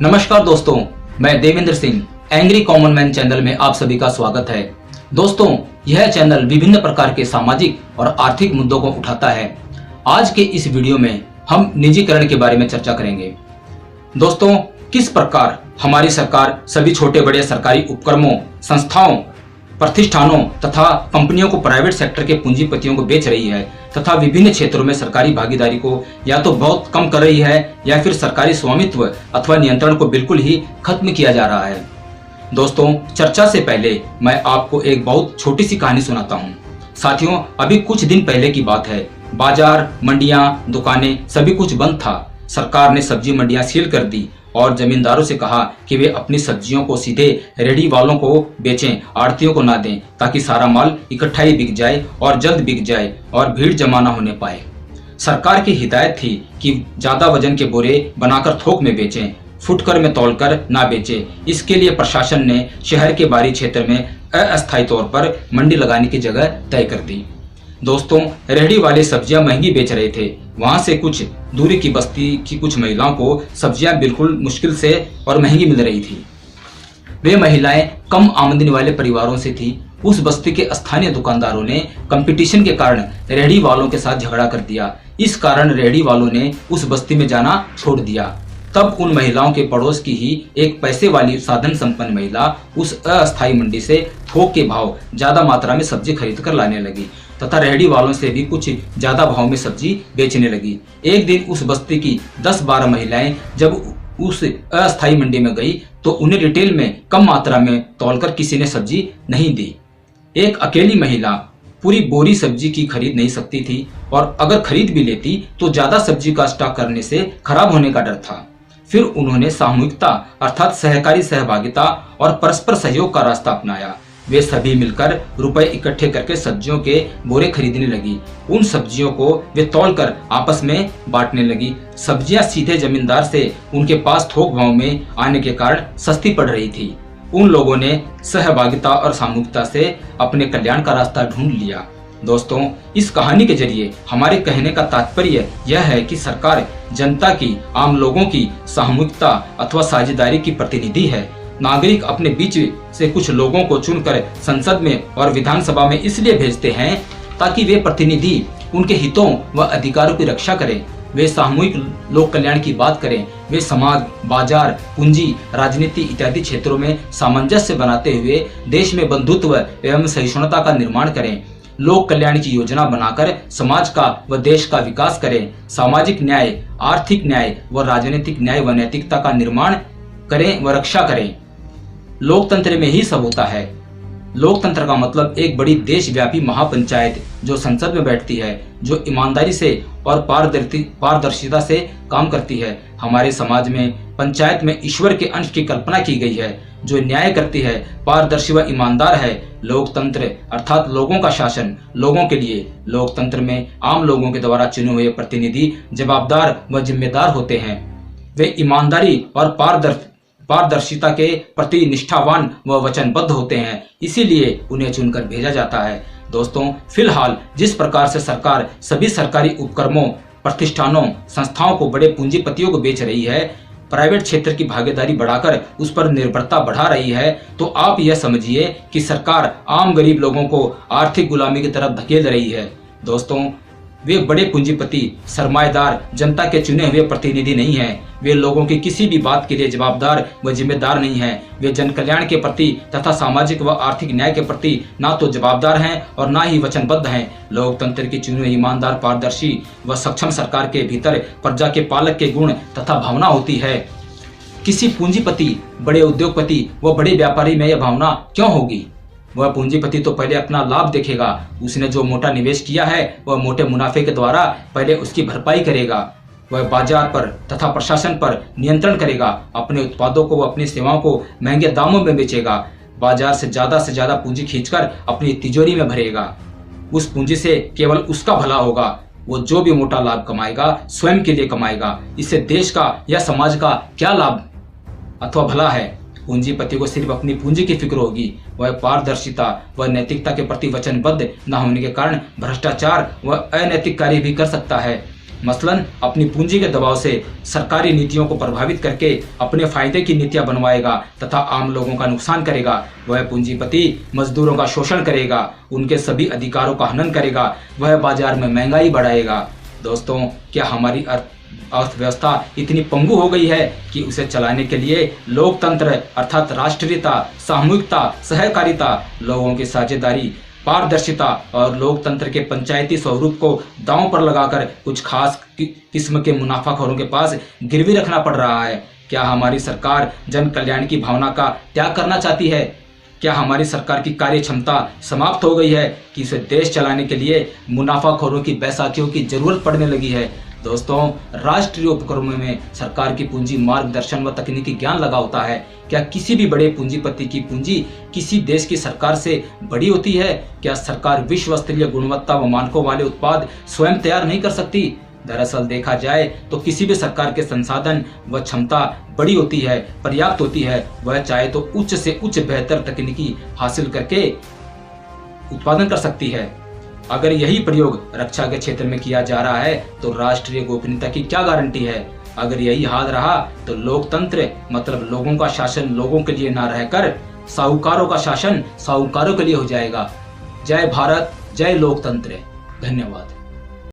नमस्कार दोस्तों, मैं Devendra Singh angry common man channel में आप सभी का स्वागत है। दोस्तों, यह चैनल विभिन्न प्रकार के सामाजिक और आर्थिक मुद्दों को उठाता है। आज के इस वीडियो में हम निजीकरण के बारे में चर्चा करेंगे। दोस्तों, किस प्रकार हमारी सरकार सभी छोटे बड़े सरकारी उपक्रमों, संस्थाओं, प्रतिष्ठानों तथा कंपनियों को प्राइवेट सेक्टर के पूंजीपतियों को बेच रही है तथा विभिन्न क्षेत्रों में सरकारी भागीदारी को या तो बहुत कम कर रही है या फिर सरकारी स्वामित्व अथवा नियंत्रण को बिल्कुल ही खत्म किया जा रहा है। दोस्तों, चर्चा से पहले मैं आपको एक बहुत छोटी सी कहानी सुनाता हूँ। साथियों, अभी कुछ दिन पहले की बात है। बाजार, मंडियां, दुकानें सभी कुछ बंद था। सरकार ने सब्जी मंडियां सील कर दी और जमींदारों से कहा कि वे अपनी सब्जियों को सीधे रेहड़ी वालों को बेचें, आड़तियों को ना दें, ताकि सारा माल इकट्ठा ही बिक जाए और जल्द बिक जाए और भीड़ जमा ना होने पाए। सरकार की हिदायत थी कि ज्यादा वजन के बोरे बनाकर थोक में बेचें, फुटकर में तौलकर ना बेचें। इसके लिए प्रशासन ने शहर के बाहरी क्षेत्र में अस्थायी तौर पर मंडी लगाने की जगह तय कर दी। दोस्तों, रेहड़ी वाले सब्जियां महंगी बेच रहे थे। वहां से कुछ दूरी की बस्ती की कुछ महिलाओं को सब्जियां बिल्कुल मुश्किल से और महंगी मिल रही थी। वे महिलाएं कम आमदनी वाले परिवारों से थी। उस बस्ती के स्थानीय दुकानदारों ने कंपटीशन के कारण रेहड़ी वालों के साथ झगड़ा कर दिया। इस कारण रेहड़ी वालों ने उस बस्ती में जाना छोड़ दिया। तब उन महिलाओं के पड़ोस की ही एक पैसे वाली साधन संपन्न महिला उस अस्थायी मंडी से थोक के भाव ज्यादा मात्रा में सब्जी खरीद कर लाने लगी तथा रेहड़ी वालों से भी कुछ ज्यादा भाव में सब्जी बेचने लगी। एक दिन उस बस्ती की 10-12 महिलाएं जब उस अस्थायी मंडी में गई तो उन्हें रिटेल में कम मात्रा में तौलकर किसी ने सब्जी नहीं दी। एक अकेली महिला पूरी बोरी सब्जी की खरीद नहीं सकती थी और अगर खरीद भी लेती तो ज्यादा सब्जी का स्टॉक करने से खराब होने का डर था। फिर उन्होंने सामूहिकता अर्थात सहकारी सहभागिता और परस्पर सहयोग का रास्ता अपनाया। वे सभी मिलकर रुपए इकट्ठे करके सब्जियों के बोरे खरीदने लगी। उन सब्जियों को वे तौलकर आपस में बांटने लगी। सब्जियां सीधे जमींदार से उनके पास थोक भाव में आने के कारण सस्ती पड़ रही थी। उन लोगों ने सहभागिता और सामूहिकता से अपने कल्याण का रास्ता ढूंढ लिया। दोस्तों, इस कहानी के जरिए हमारे कहने का तात्पर्य यह है कि सरकार जनता की, आम लोगों की सामूहिकता अथवा साझेदारी की प्रतिनिधि है। नागरिक अपने बीच से कुछ लोगों को चुनकर संसद में और विधानसभा में इसलिए भेजते हैं ताकि वे प्रतिनिधि उनके हितों व अधिकारों की रक्षा करें। वे सामूहिक लोक कल्याण की बात करें। वे समाज, बाजार, पूंजी, राजनीति इत्यादि क्षेत्रों में सामंजस्य बनाते हुए देश में बंधुत्व एवं सहिष्णुता का निर्माण करें। लोक कल्याण की योजना बनाकर समाज का व देश का विकास करें। सामाजिक न्याय, आर्थिक न्याय व राजनीतिक न्याय व नैतिकता का निर्माण करें व रक्षा करें। लोकतंत्र में ही सब होता है। लोकतंत्र का मतलब एक बड़ी देशव्यापी महापंचायत जो संसद में बैठती है, जो ईमानदारी से और पारदर्शिता से काम करती है। हमारे समाज में पंचायत में ईश्वर के अंश की कल्पना की गई है, जो न्याय करती है, पारदर्शी व ईमानदार है। लोकतंत्र अर्थात लोगों का शासन लोगों के लिए। लोकतंत्र में आम लोगों के द्वारा चुने हुए प्रतिनिधि जवाबदार व जिम्मेदार होते हैं। वे ईमानदारी और पारदर्शिता के प्रति निष्ठावान व वचनबद्ध होते हैं, इसीलिए उन्हें चुनकर भेजा जाता है। दोस्तों, फिलहाल जिस प्रकार से सरकार सभी सरकारी उपक्रमों, प्रतिष्ठानों, संस्थाओं को बड़े पूंजीपतियों को बेच रही है, प्राइवेट क्षेत्र की भागीदारी बढ़ाकर उस पर निर्भरता बढ़ा रही है, तो आप यह समझिए कि सरकार आम गरीब लोगों को आर्थिक गुलामी की तरफ धकेल रही है। दोस्तों, वे बड़े पूंजीपति, सरमाएदार जनता के चुने हुए प्रतिनिधि नहीं हैं। वे लोगों की किसी भी बात के लिए जवाबदार व जिम्मेदार नहीं हैं। वे जन कल्याण के प्रति तथा सामाजिक व आर्थिक न्याय के प्रति ना तो जवाबदार हैं और ना ही वचनबद्ध हैं। लोकतंत्र की चुनी हुई ईमानदार, पारदर्शी व सक्षम सरकार के भीतर प्रजा के पालक के गुण तथा भावना होती है। किसी पूंजीपति, बड़े उद्योगपति व बड़े व्यापारी में यह भावना क्यों होगी? वह पूंजीपति तो पहले अपना लाभ देखेगा। उसने जो मोटा निवेश किया है वह मोटे मुनाफे के द्वारा पहले उसकी भरपाई करेगा। वह बाजार पर तथा प्रशासन पर नियंत्रण करेगा। अपने उत्पादों को व अपनी सेवाओं को महंगे दामों में बेचेगा। बाजार से ज्यादा पूंजी खींचकर अपनी तिजोरी में भरेगा। उस पूंजी से केवल उसका भला होगा। वो जो भी मोटा लाभ कमाएगा स्वयं के लिए कमाएगा। इससे देश का या समाज का क्या लाभ अथवा भला है? पूंजीपति को सिर्फ अपनी पूंजी की फिक्र होगी। वह पारदर्शिता व नैतिकता के प्रति वचनबद्ध न होने के कारण भ्रष्टाचार व अनैतिक कार्य भी कर सकता है। मसलन अपनी पूंजी के दबाव से सरकारी नीतियों को प्रभावित करके अपने फायदे की नीतियां बनवाएगा तथा आम लोगों का नुकसान करेगा। वह पूंजीपति मजदूरों का शोषण करेगा, उनके सभी अधिकारों का हनन करेगा, वह बाजार में महंगाई बढ़ाएगा। दोस्तों, क्या हमारी अर्थव्यवस्था इतनी पंगु हो गई है कि उसे चलाने के लिए लोकतंत्र अर्थात राष्ट्रीयता, सामूहिकता, सहकारिता, लोगों की साझेदारी, पारदर्शिता और लोकतंत्र के पंचायती स्वरूप को दांव पर लगाकर कुछ खास किस्म के मुनाफाखोरों के पास गिरवी रखना पड़ रहा है? क्या हमारी सरकार जन कल्याण की भावना का त्याग करना चाहती है? क्या हमारी सरकार की कार्य क्षमता समाप्त हो गई है कि उसे देश चलाने के लिए मुनाफाखोरों की बैसाखियों की जरूरत पड़ने लगी है? दोस्तों, राष्ट्रीय उपक्रमों में सरकार की पूंजी मार्गदर्शन व तकनीकी ज्ञान लगा होता है। क्या किसी भी बड़े पूंजीपति की पूंजी किसी देश की सरकार से बड़ी होती है? क्या सरकार विश्व स्तरीय गुणवत्ता व मानकों वाले उत्पाद स्वयं तैयार नहीं कर सकती? दरअसल देखा जाए तो किसी भी सरकार के संसाधन व क्षमता बड़ी होती है, पर्याप्त होती है। वह चाहे तो उच्च से उच्च बेहतर तकनीकी हासिल करके उत्पादन कर सकती है। अगर यही प्रयोग रक्षा के क्षेत्र में किया जा रहा है तो राष्ट्रीय गोपनीयता की क्या गारंटी है? अगर यही हाल रहा तो लोकतंत्र मतलब लोगों का शासन लोगों के लिए ना रहकर साहूकारों का शासन साहूकारों के लिए हो जाएगा। जय भारत, जय लोकतंत्र। धन्यवाद।